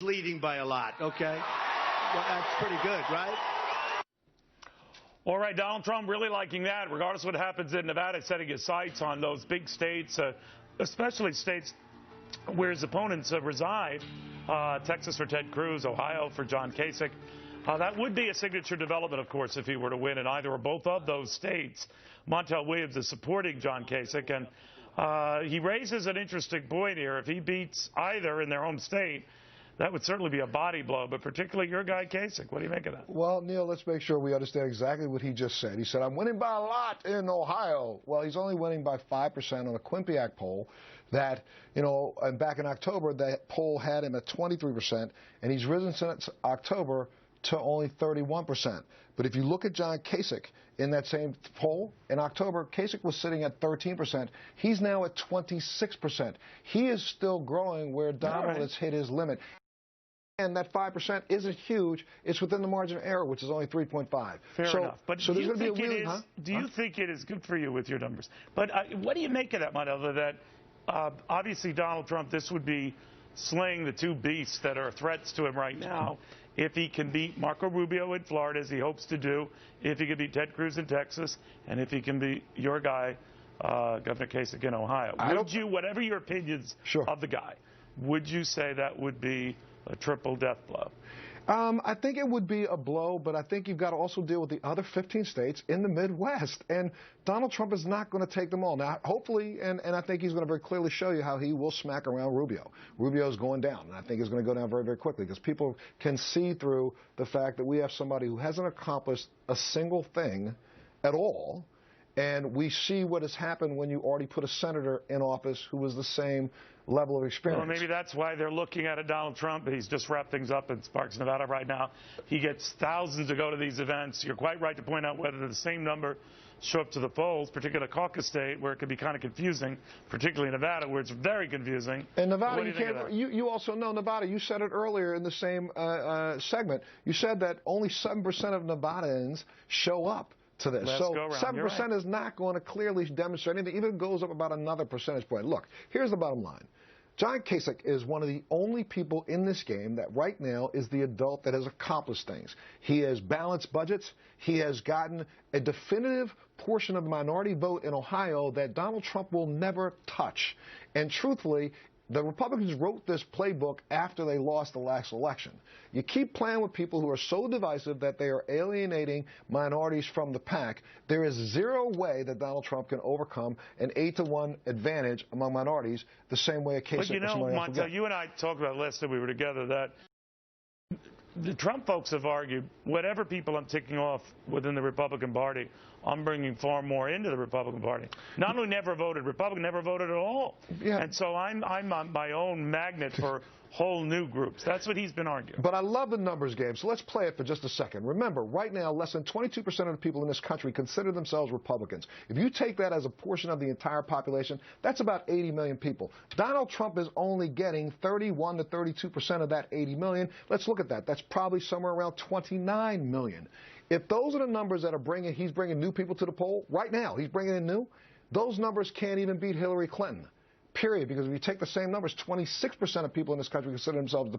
leading by a lot, okay? Well, that's pretty good, right? All right, Donald Trump really liking that, regardless of what happens in Nevada, setting his sights on those big states, especially states where his opponents reside, Texas for Ted Cruz, Ohio for John Kasich. That would be a signature development, of course, if he were to win in either or both of those states. Montel Williams is supporting John Kasich, and he raises an interesting point here. If he beats either in their home state, that would certainly be a body blow, but particularly your guy, Kasich. What do you make of that? Well, Neil, let's make sure we understand exactly what he just said. He said, I'm winning by a lot in Ohio. Well, he's only winning by 5% on a Quinnipiac poll that, and back in October, that poll had him at 23%, and he's risen since October to only 31%. But if you look at John Kasich in that same poll in October, Kasich was sitting at 13%. He's now at 26%. He is still growing where Donald has hit his limit. And that 5% isn't huge. It's within the margin of error, which is only 3.5. Fair enough. But so do you think you think it is good for you with your numbers? But what do you make of that, Montel? That obviously Donald Trump, this would be slaying the two beasts that are threats to him right now. If he can beat Marco Rubio in Florida, as he hopes to do, if he can beat Ted Cruz in Texas, and if he can beat your guy, Governor Kasich in Ohio. Would you, whatever your opinions of the guy, would you say that would be a triple death blow? I think it would be a blow, but I think you've got to also deal with the other 15 states in the Midwest. And Donald Trump is not going to take them all. Now, hopefully, and I think he's going to very clearly show you how he will smack around Rubio. Rubio is going down, and I think it's going to go down very, very quickly because people can see through the fact that we have somebody who hasn't accomplished a single thing at all. And we see what has happened when you already put a senator in office who was the same level of experience. Well, maybe that's why they're looking at Donald Trump. He's just wrapped things up in Sparks, Nevada right now. He gets thousands to go to these events. You're quite right to point out whether the same number show up to the polls, particularly a caucus state where it can be kind of confusing, particularly in Nevada where it's very confusing. In Nevada, you also know Nevada. You said it earlier in the same segment. You said that only 7% of Nevadans show up to this. So 7% is not going to clearly demonstrate anything. Even goes up about another percentage point. Look, here's the bottom line. John Kasich is one of the only people in this game that right now is the adult that has accomplished things. He has balanced budgets. He has gotten a definitive portion of the minority vote in Ohio that Donald Trump will never touch. And truthfully, the Republicans wrote this playbook after they lost the last election. You keep playing with people who are so divisive that they are alienating minorities from the pack. There is zero way that Donald Trump can overcome an 8-to-1 advantage among minorities the same way a Kasich. But you know, Montel, you and I talked about last time we were together that the Trump folks have argued whatever people I'm ticking off within the Republican Party, I'm bringing far more into the Republican Party. Not only never voted Republican, never voted at all. Yeah. And so I'm on my own magnet for whole new groups. That's what he's been arguing. But I love the numbers game, so let's play it for just a second. Remember, right now, less than 22% of the people in this country consider themselves Republicans. If you take that as a portion of the entire population, that's about 80 million people. Donald Trump is only getting 31 to 32% of that 80 million. Let's look at that. That's probably somewhere around 29 million. If those are the numbers that are he's bringing new people to the poll, right now, he's bringing in new, those numbers can't even beat Hillary Clinton. Period, because if you take the same numbers, 26% of people in this country consider themselves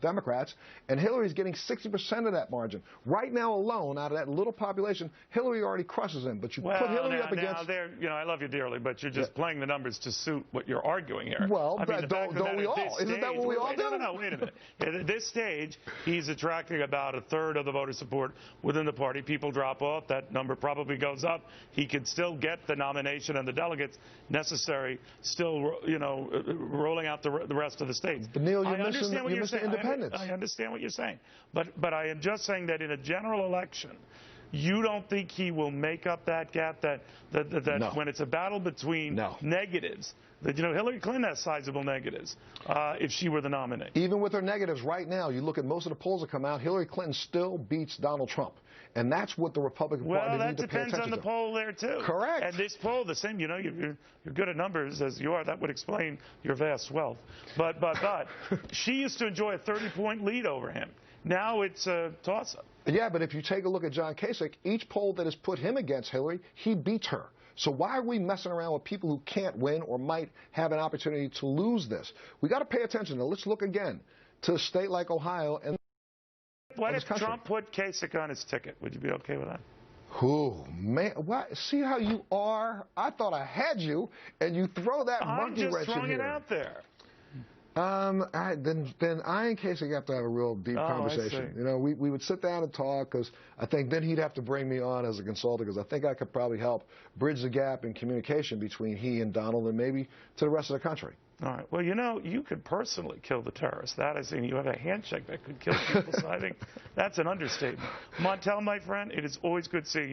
Democrats, and Hillary's getting 60% of that margin. Right now alone, out of that little population, Hillary already crushes him. But you put Hillary up against... I love you dearly, but you're just playing the numbers to suit what you're arguing here. Well, don't we all? Isn't that what we all do? No, wait a minute. At this stage, he's attracting about a third of the voter support within the party. People drop off. That number probably goes up. He could still get the nomination and the delegates necessary, still rolling out the rest of the states. But Neil, you're missing independence. I understand what you're saying. But I am just saying that in a general election, you don't think he will make up that gap, that no. When it's a battle between negatives, that Hillary Clinton has sizable negatives if she were the nominee. Even with her negatives right now, you look at most of the polls that come out, Hillary Clinton still beats Donald Trump. And that's what the Republican Party need to pay attention to. Well, that depends on the poll there, too. Correct. And this poll, the same, you're good at numbers as you are. That would explain your vast wealth. But she used to enjoy a 30-point lead over him. Now it's a toss-up. Yeah, but if you take a look at John Kasich, each poll that has put him against Hillary, he beats her. So why are we messing around with people who can't win or might have an opportunity to lose this? We got to pay attention. Now, let's look again. to a state like Ohio. And what if Trump put Kasich on his ticket? Would you be okay with that? Oh, man. What? See how you are? I thought I had you, and you throw that monkey wrench in here. I'm just throwing it out there. Then I and Kasich have to have a real deep conversation. You know, we would sit down and talk, because I think then he'd have to bring me on as a consultant, because I think I could probably help bridge the gap in communication between he and Donald and maybe to the rest of the country. All right. Well, you know, you could personally kill the terrorists. That is, you have a handshake that could kill people. So I think that's an understatement. Montel, my friend, it is always good seeing you.